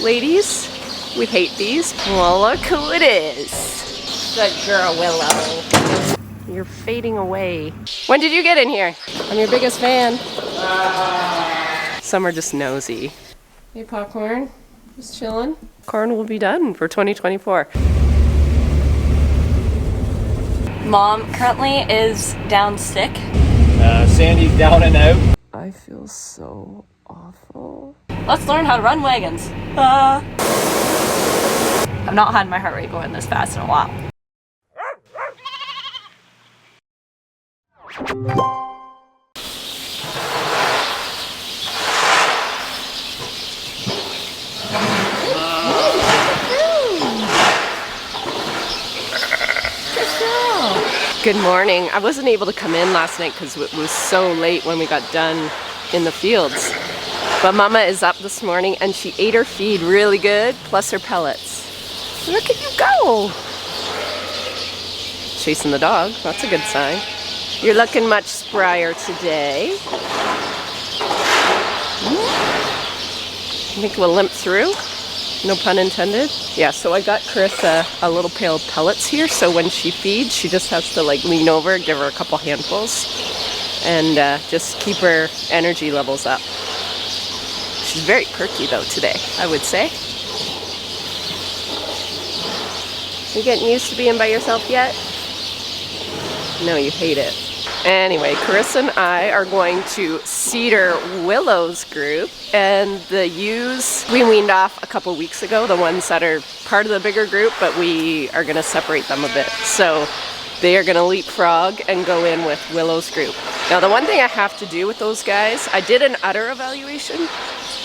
ladies. We hate these. Well, look who it is. Good girl, Willow. You're fading away. When did you get in here? I'm your biggest fan. Some are just nosy. Hey, Popcorn. Just chilling. Corn will be done for 2024. Mom currently is down sick. Sandy's down and out. I feel so awful. Let's learn how to run wagons. I've not had my heart rate going this fast in a while. Good morning. I wasn't able to come in last night because it was so late when we got done in the fields. But Mama is up this morning and she ate her feed really good, plus her pellets. Look at you go! Chasing the dog, that's a good sign. You're looking much sprier today. I think we'll limp through. No pun intended. Yeah, so I got Carissa a little pail of pellets here, so when she feeds, she just has to like lean over, give her a couple handfuls, and just keep her energy levels up. She's very perky though today, I would say. You getting used to being by yourself yet? No, you hate it. Anyway, Carissa and I are going to CIDR'd Willow's group, and the ewes we weaned off a couple weeks ago, the ones that are part of the bigger group, but we are going to separate them a bit. So they are going to leapfrog and go in with Willow's group. Now the one thing I have to do with those guys, I did an udder evaluation,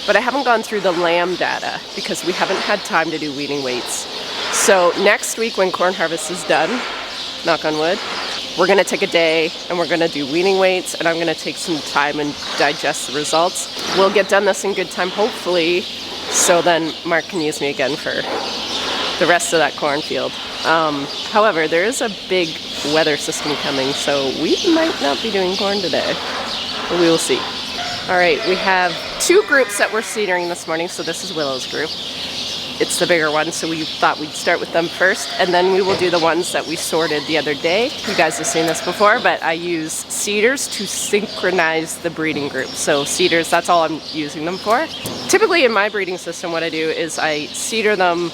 but I haven't gone through the lamb data because we haven't had time to do weaning weights. So next week when corn harvest is done, knock on wood, we're going to take a day and we're going to do weaning weights, and I'm going to take some time and digest the results. We'll get done this in good time, hopefully, so then Mark can use me again for the rest of that cornfield. However, there is a big weather system coming, so we might not be doing corn today, but we will see. All right, we have two groups that we're seedering this morning, so this is Willow's group. It's the bigger one, so we thought we'd start with them first, and then we will do the ones that we sorted the other day. You guys have seen this before, but I use cedars to synchronize the breeding group. So cedars, that's all I'm using them for. Typically in my breeding system, what I do is I cedar them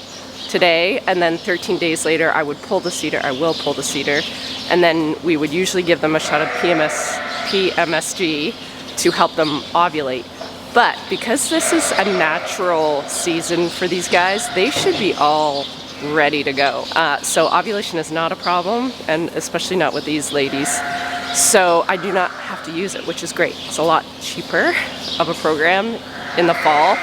today, and then 13 days later I would pull the cedar, I will pull the cedar, and then we would usually give them a shot of PMSG to help them ovulate. But because this is a natural season for these guys, they should be all ready to go. So ovulation is not a problem, and especially not with these ladies. So I do not have to use it, which is great. It's a lot cheaper of a program in the fall.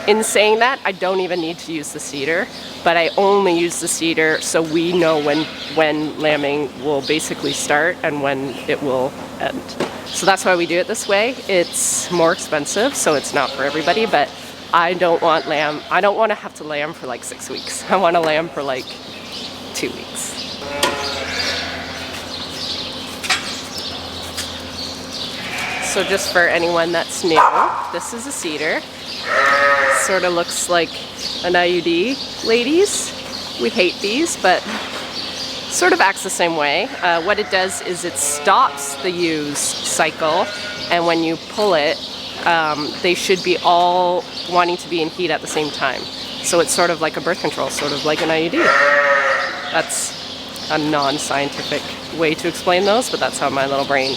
In saying that, I don't even need to use the cedar, but I only use the cedar so we know when lambing will basically start and when it will end. So that's why we do it this way. It's more expensive, so it's not for everybody, but I don't want to have to lamb for like 6 weeks. I want to lamb for like 2 weeks. So just for anyone that's new, this is a cedar. Sort of looks like an IUD, ladies. We hate these, but sort of acts the same way. What it does is it stops the ewes cycle, and when you pull it, they should be all wanting to be in heat at the same time. So it's sort of like a birth control, sort of like an IUD. That's a non-scientific way to explain those, but that's how my little brain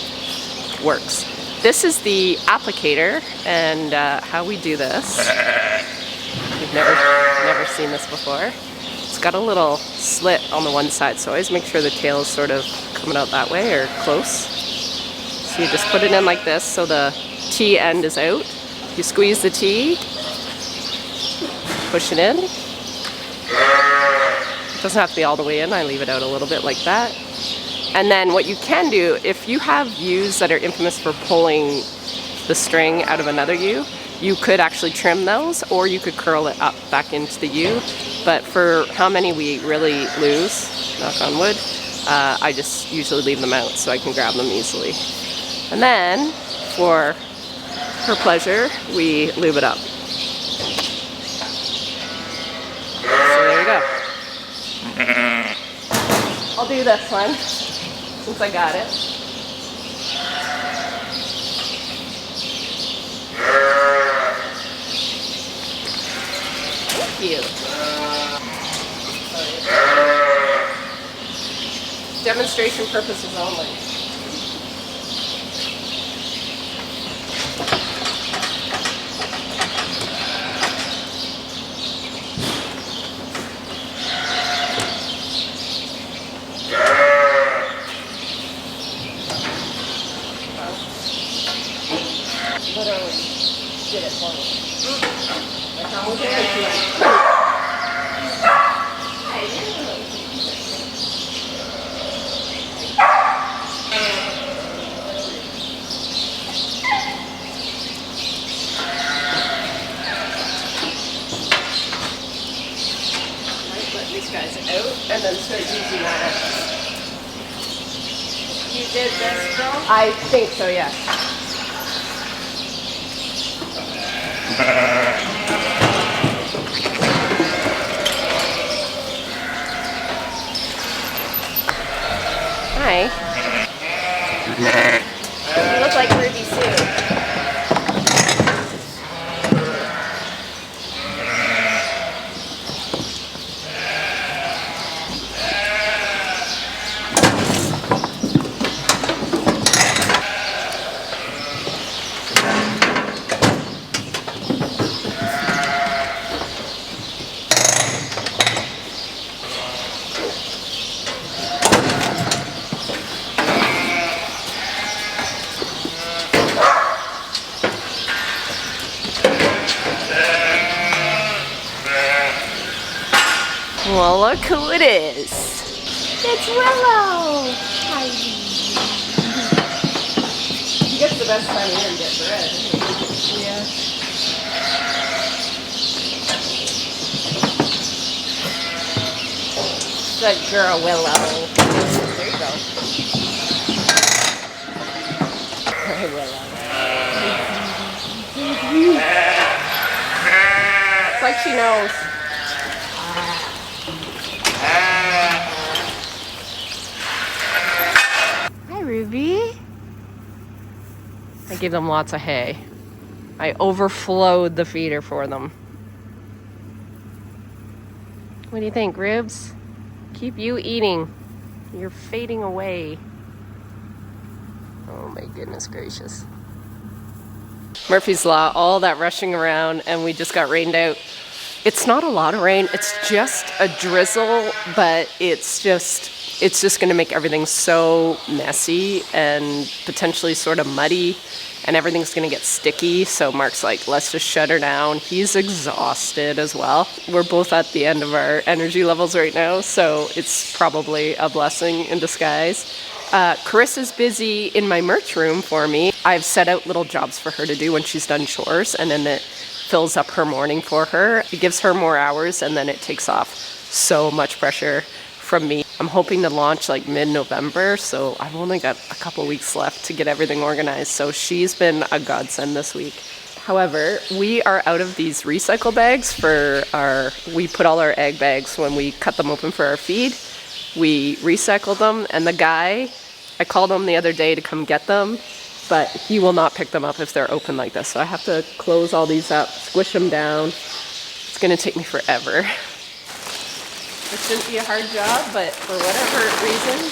works. This is the applicator, and how we do this. You've never seen this before. It's got a little slit on the one side, so always make sure the tail is sort of coming out that way or close. So you just put it in like this so the T end is out. You squeeze the T, push it in. It doesn't have to be all the way in, I leave it out a little bit like that. And then what you can do, if you have ewes that are infamous for pulling the string out of another ewe, you could actually trim those, or you could curl it up back into the ewe. But for how many we really lose, knock on wood, I just usually leave them out so I can grab them easily. And then, for her pleasure, we lube it up. I'll do this one since I got it. Thank you. Demonstration purposes only. Literally did it for me. Like how much let these guys out and then start using that. You did this, girl? I think so, yeah. Hi. You look like Ruby Sue. Well, look who it is. It's Willow. Hi. He gets the best time of year to get bread. Yeah. Good girl, Willow. There you go. Hey, Willow. It's like she knows. Hi, Ruby. I gave them lots of hay. I overflowed the feeder for them. What do you think, Ribs? Keep you eating. You're fading away. Oh my goodness gracious. Murphy's Law, all that rushing around, and we just got rained out. It's not a lot of rain, it's just a drizzle, but it's just gonna make everything so messy and potentially sort of muddy, and everything's gonna get sticky. So Mark's like, let's just shut her down. He's exhausted as well. We're both at the end of our energy levels right now, so it's probably a blessing in disguise. Carissa's busy in my merch room for me. I've set out little jobs for her to do when she's done chores, and then it fills up her morning for her. It gives her more hours, and then it takes off so much pressure from me. I'm hoping to launch like mid-November, so I've only got a couple weeks left to get everything organized. So she's been a godsend this week. However, we are out of these recycle bags we put all our egg bags when we cut them open for our feed. We recycle them, and the guy, I called him the other day to come get them, but he will not pick them up if they're open like this. So I have to close all these up, squish them down. It's gonna take me forever. It shouldn't be a hard job, but for whatever reason,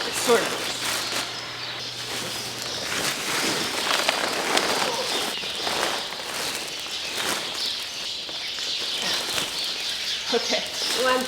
it's sort of. Okay, one.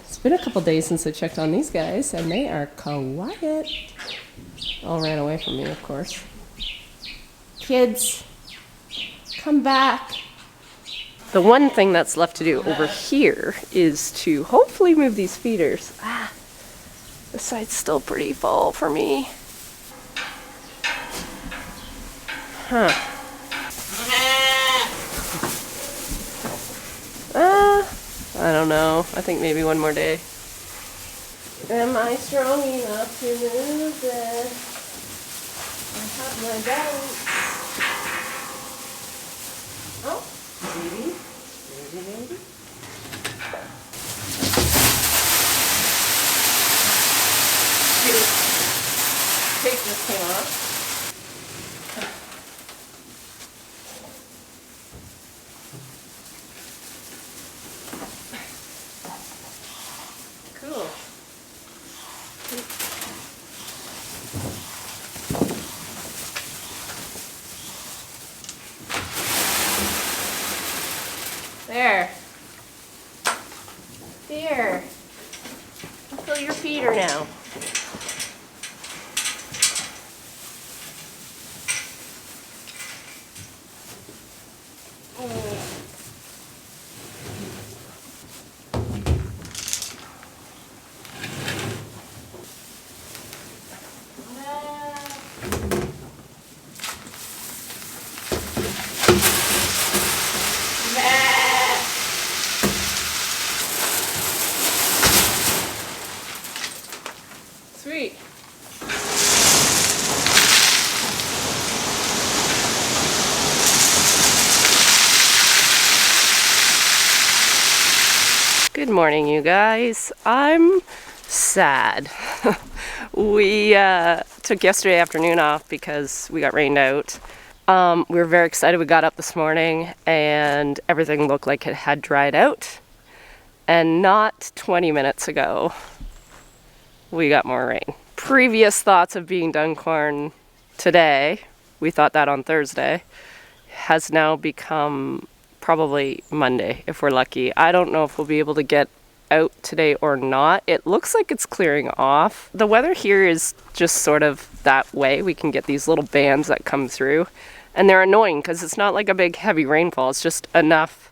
It's been a couple days since I checked on these guys, and they are quiet. All ran away from me, of course. Kids, come back. The one thing that's left to do over here is to hopefully move these feeders. Ah, this side's still pretty full for me. Huh. I don't know. I think maybe one more day. Am I strong enough to move this? I have my doubts. Oh, maybe. Maybe. Tape just came off. Cool. There. There. I'll fill your feeder now. Sweet. Good morning, you guys. I'm sad. We took yesterday afternoon off because we got rained out. We were very excited. We got up this morning and everything looked like it had dried out. And not 20 minutes ago, we got more rain. Previous thoughts of being done corn today, we thought that on Thursday, has now become probably Monday if we're lucky. I don't know if we'll be able to get out today or not. It looks like it's clearing off. The weather here is just sort of that way. We can get these little bands that come through and they're annoying because it's not like a big heavy rainfall. It's just enough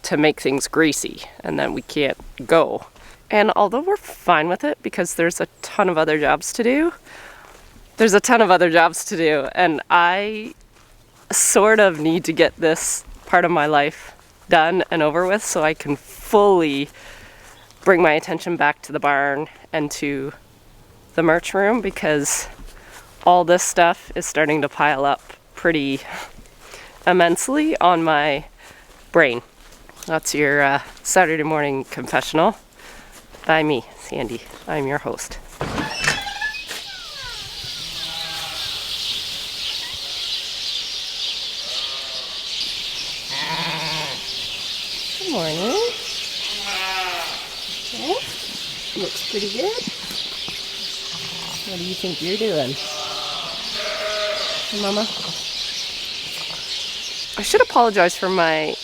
to make things greasy and then we can't go. And although we're fine with it because there's a ton of other jobs to do, and I sort of need to get this part of my life done and over with so I can fully bring my attention back to the barn and to the merch room because all this stuff is starting to pile up pretty immensely on my brain. That's your Saturday morning confessional by me, Sandy. I'm your host. Good morning. Okay. Looks pretty good. What do you think you're doing? Hey, Mama? I should apologize for my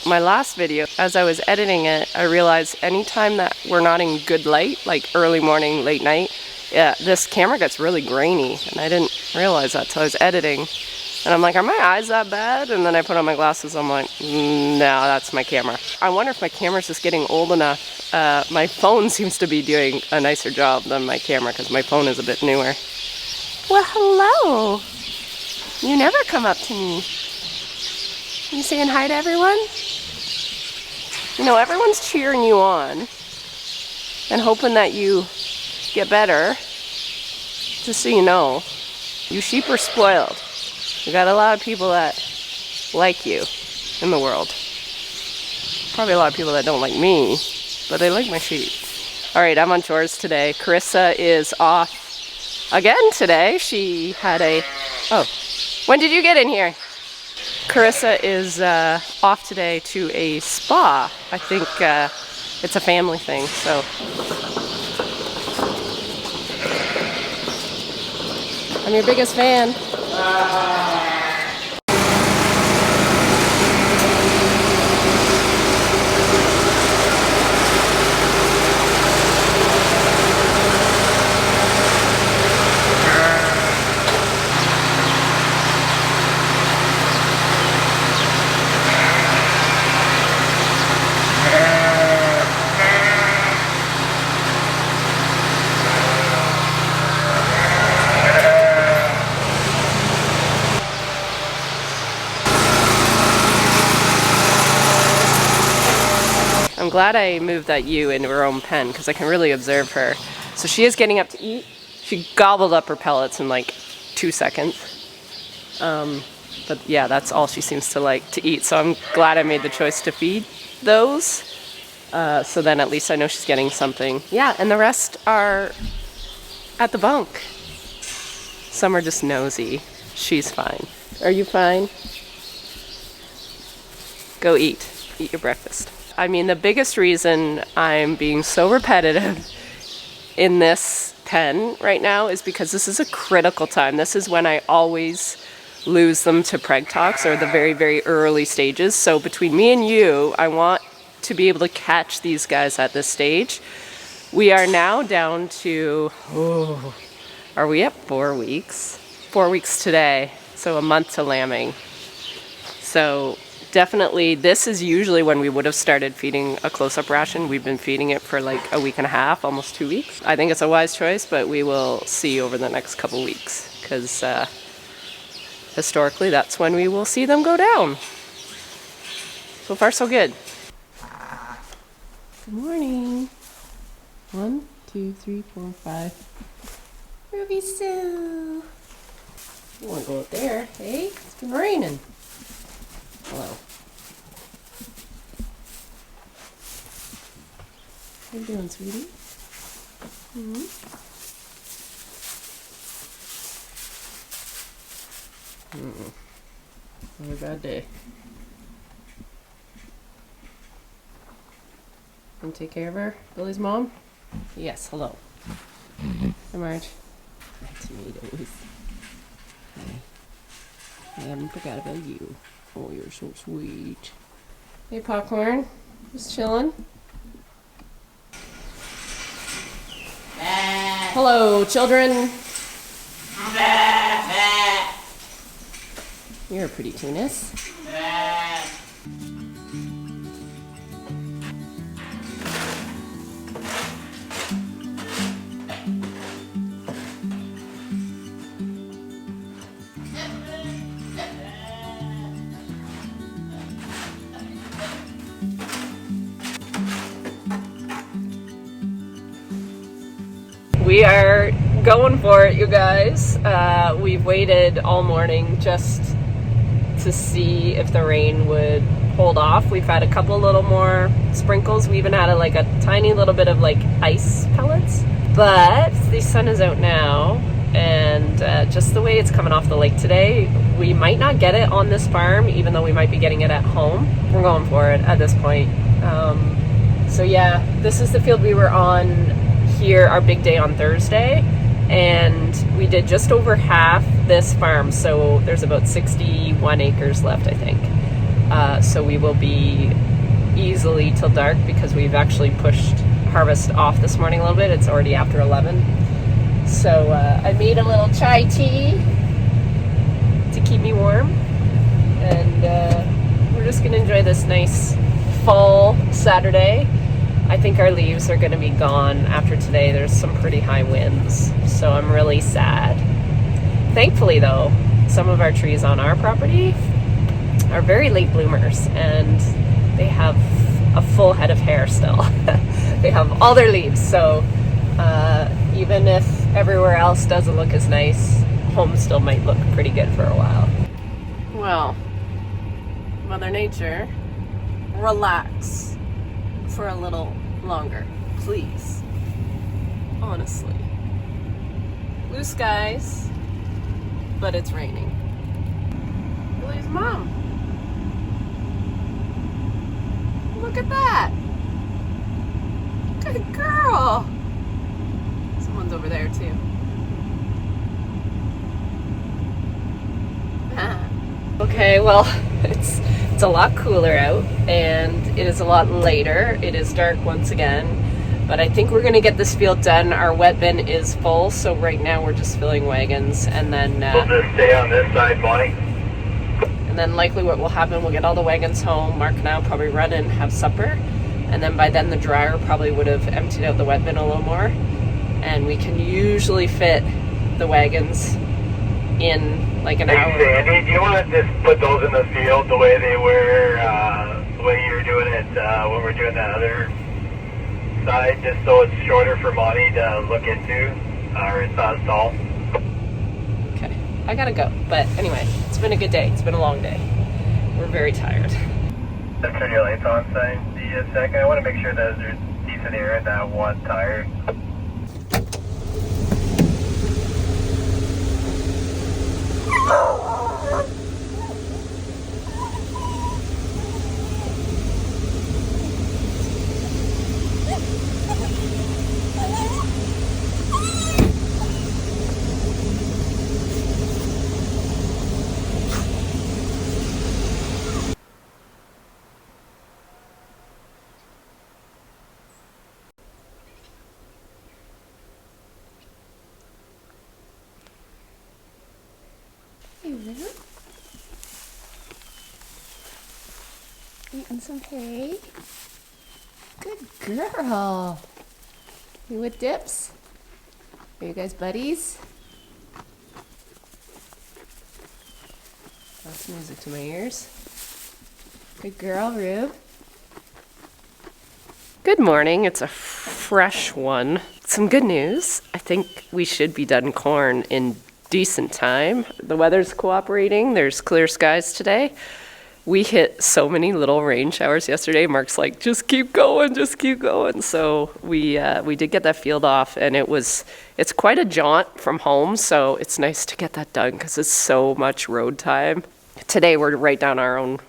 last video. As I was editing it, I realized anytime that we're not in good light, like early morning, late night, yeah, this camera gets really grainy, and I didn't realize that till I was editing. And I'm like, are my eyes that bad? And then I put on my glasses, I'm like, no, that's my camera. I wonder if my camera's just getting old enough. My phone seems to be doing a nicer job than my camera because my phone is a bit newer. Well, hello. You never come up to me. You saying hi to everyone? You know, everyone's cheering you on and hoping that you get better. Just so you know, you sheep are spoiled. You got a lot of people that like you in the world. Probably a lot of people that don't like me, but they like my sheep. All right, I'm on chores today. Carissa is off again today. She had when did you get in here? Carissa is off today to a spa. I think it's a family thing, so. I'm your biggest fan. glad I moved that ewe into her own pen because I can really observe her. So she is getting up to eat. She gobbled up her pellets in like 2 seconds. But yeah, that's all she seems to like to eat. So I'm glad I made the choice to feed those. So then at least I know she's getting something. Yeah, and the rest are at the bunk. Some are just nosy. She's fine. Are you fine? Go eat. Eat your breakfast. I mean, the biggest reason I'm being so repetitive in this pen right now is because this is a critical time. This is when I always lose them to preg tox, or the very, very early stages. So between me and you, I want to be able to catch these guys at this stage. We are now down to, are we at 4 weeks? 4 weeks today, so a month to lambing. So definitely, this is usually when we would have started feeding a close-up ration. We've been feeding it for like a week and a half, almost 2 weeks. I think it's a wise choice, but we will see over the next couple weeks, because historically, that's when we will see them go down. So far, so good. Good morning. 1, 2, 3, 4, 5. Ruby Sue. You want to go up there, hey? It's been raining. Hello. How you doing, sweetie? Mm-hmm. Another bad day. Want to take care of her? Billy's mom? Yes, hello. Hi, Marge. Hi, tomatoes. Hi. I haven't forgot about you. Oh, you're so sweet. Hey, Popcorn. Just chilling. Hello, children. You're a pretty tunis. We are going for it, you guys. We've waited all morning just to see if the rain would hold off. We've had a couple little more sprinkles. We even had a tiny little bit of like ice pellets. But the sun is out now, and just the way it's coming off the lake today, we might not get it on this farm, even though we might be getting it at home. We're going for it at this point. So yeah, this is the field we were on here, our big day on Thursday, and we did just over half this farm, so there's about 61 acres left, I think. So we will be easily till dark because we've actually pushed harvest off this morning a little bit. It's already after 11. So I made a little chai tea to keep me warm, and we're just gonna enjoy this nice fall Saturday. I think our leaves are going to be gone after today. There's some pretty high winds, so I'm really sad. Thankfully, though, some of our trees on our property are very late bloomers, and they have a full head of hair still. They have all their leaves, so even if everywhere else doesn't look as nice, home still might look pretty good for a while. Well, Mother Nature, relax for a little longer, please. Honestly. Blue skies, but it's raining. Billy's mom. Look at that. Good girl. Someone's over there too. Okay, well, it's a lot cooler out, and it is a lot later. It is dark once again, but I think we're gonna get this field done. Our wet bin is full, so right now we're just filling wagons, and then We'll just stay on this side, Bonnie. And then likely what will happen, we'll get all the wagons home. Mark and I will probably run and have supper, and then by then the dryer probably would have emptied out the wet bin a little more, and we can usually fit the wagons in like an hour. Sandy, do you want to just put those in the field the way they were, the way you were doing it when we're doing that other side, just so it's shorter for Monty to look into, or it's not as tall. Okay, I gotta go. But anyway, it's been a good day. It's been a long day. We're very tired. Just turn your lights on, sign. See you a second. I want to make sure that there's decent air in that one tire. Hey, Willow. Eating some hay. Good girl. You with Dips? Are you guys buddies? That's music to my ears. Good girl, Rube. Good morning. It's a fresh one. Some good news. I think we should be done corn in decent time. The weather's cooperating. There's clear skies today. We hit so many little rain showers yesterday. Mark's like, just keep going, just keep going. So we did get that field off, and it's quite a jaunt from home. So it's nice to get that done because it's so much road time. Today we're down our own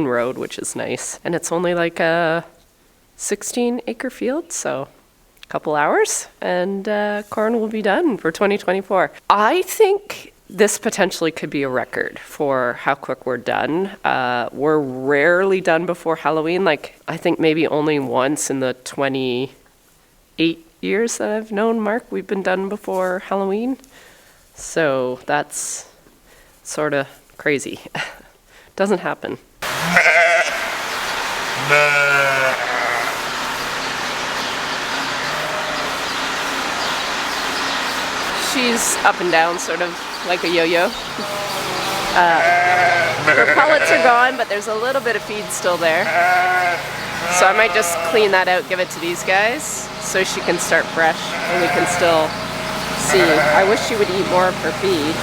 road, which is nice, and it's only like a 16-acre field, so a couple hours, and corn will be done for 2024. I think this potentially could be a record for how quick we're done. We're rarely done before Halloween. Like, I think maybe only once in the 28 years that I've known Mark, we've been done before Halloween. So that's sort of crazy. Doesn't happen. She's up and down, sort of like a yo-yo. Her pellets are gone, but there's a little bit of feed still there. So I might just clean that out, give it to these guys, so she can start fresh, and we can still see. I wish she would eat more of her feed.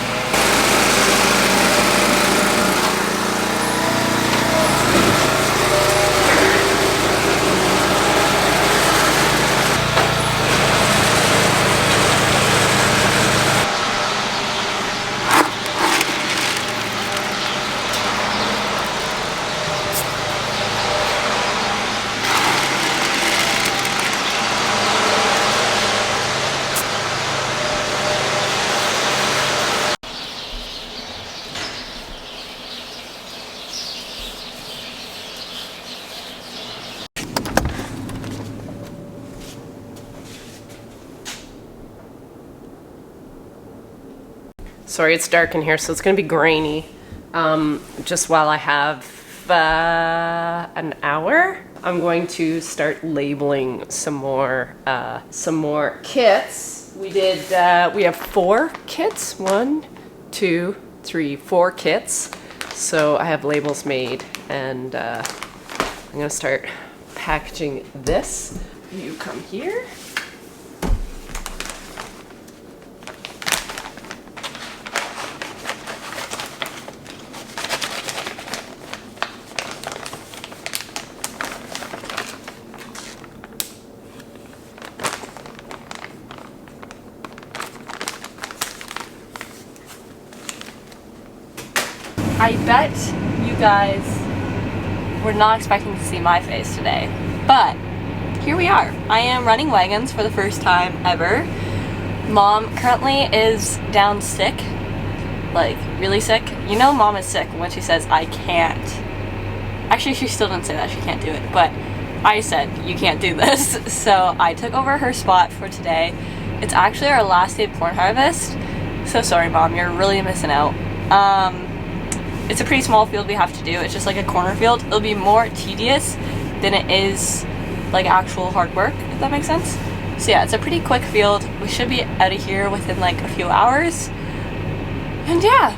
Sorry, it's dark in here, so it's gonna be grainy. Just while I have an hour, I'm going to start labeling some more kits. We have 4 kits. 1, 2, 3, 4 kits. So I have labels made, and I'm gonna start packaging this. You come here. I bet you guys were not expecting to see my face today, but here we are. I am running wagons for the first time ever. Mom currently is down sick, like really sick. You know Mom is sick when she says, I can't. Actually, she still didn't say that, she can't do it, but I said, you can't do this. So I took over her spot for today. It's actually our last day of corn harvest. So sorry, Mom, you're really missing out. It's a pretty small field we have to do. It's just like a corner field. It'll be more tedious than it is like actual hard work, if that makes sense. So yeah, it's a pretty quick field. We should be out of here within like a few hours. And yeah,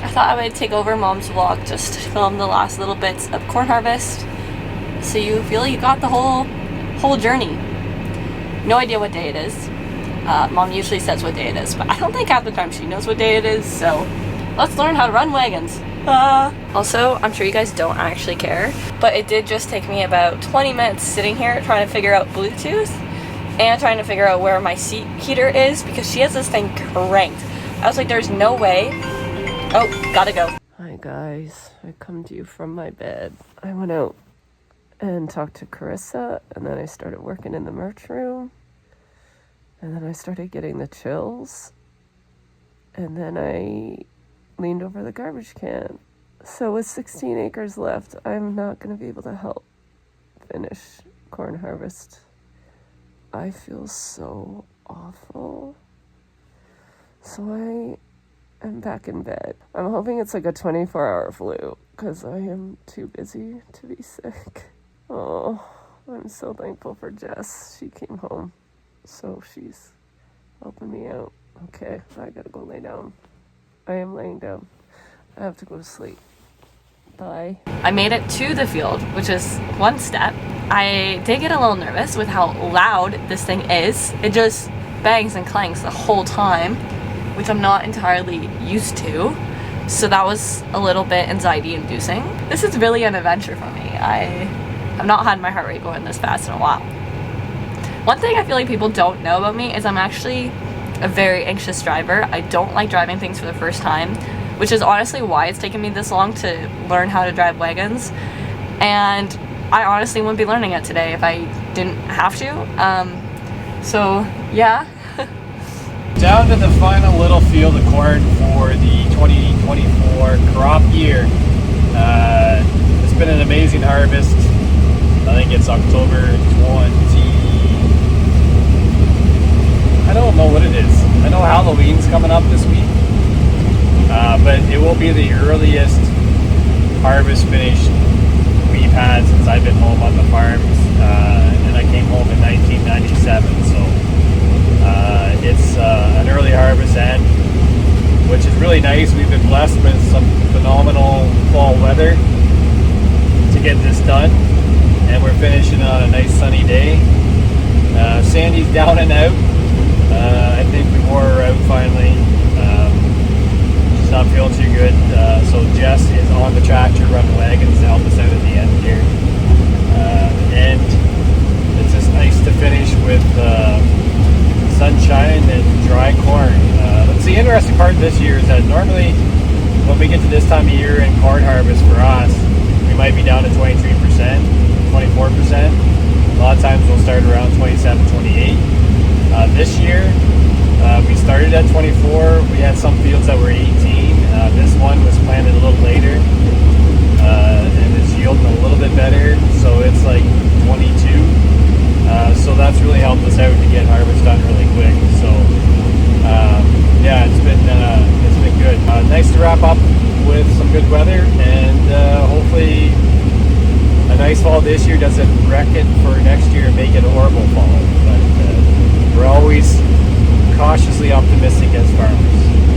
I thought I would take over Mom's vlog just to film the last little bits of corn harvest. so you feel you got the whole journey. No idea what day it is. Mom usually says what day it is, but I don't think half the time she knows what day it is, so let's learn how to run wagons. Also, I'm sure you guys don't actually care, but it did just take me about 20 minutes sitting here trying to figure out Bluetooth and trying to figure out where my seat heater is, because she has this thing cranked. I was like, there's no way. Oh, gotta go. Hi guys, I come to you from my bed. I went out and talked to Carissa, and then I started working in the merch room, and then I started getting the chills, and then I leaned over the garbage can. So with 16 acres left, I'm not going to be able to help finish corn harvest. I feel so awful. So I am back in bed. I'm hoping it's like a 24-hour flu, because I am too busy to be sick. Oh, I'm so thankful for Jess. She came home, so she's helping me out. Okay, I gotta go lay down. I am laying down. I have to go to sleep. Bye. I made it to the field, which is one step. I did get a little nervous with how loud this thing is. It just bangs and clangs the whole time, which I'm not entirely used to. So that was a little bit anxiety inducing. This is really an adventure for me. I've not had my heart rate going this fast in a while. One thing I feel like people don't know about me is I'm actually a very anxious driver. I don't like driving things for the first time, which is honestly why it's taken me this long to learn how to drive wagons. And I honestly wouldn't be learning it today if I didn't have to. So yeah. Down to the final little field of corn for the 2024 crop year. It's been an amazing harvest. I think it's October 20. I don't know what it is. I know Halloween's coming up this week, but it will be the earliest harvest finish we've had since I've been home on the farms, and I came home in 1997. So it's an early harvest end, which is really nice. We've been blessed with some phenomenal fall weather to get this done, and we're finishing on a nice sunny day. Sandy's down and out. I think we wore her out finally. She's not feeling too good, so Jess is on the tractor running wagons to help us out at the end here. And it's just nice to finish with sunshine and dry corn. That's the interesting part this year, is that normally when we get to this time of year in corn harvest for us, we might be down to 23%, 24%. A lot of times we'll start around 27, 28. This year, we started at 24. We had some fields that were 18. This one was planted a little later, and it's yielding a little bit better, so it's like 22. So that's really helped us out to get harvest done really quick. So yeah, it's been good. Nice to wrap up with some good weather, and hopefully a nice fall this year doesn't wreck it for next year and make it a horrible fall. But we're always cautiously optimistic as farmers.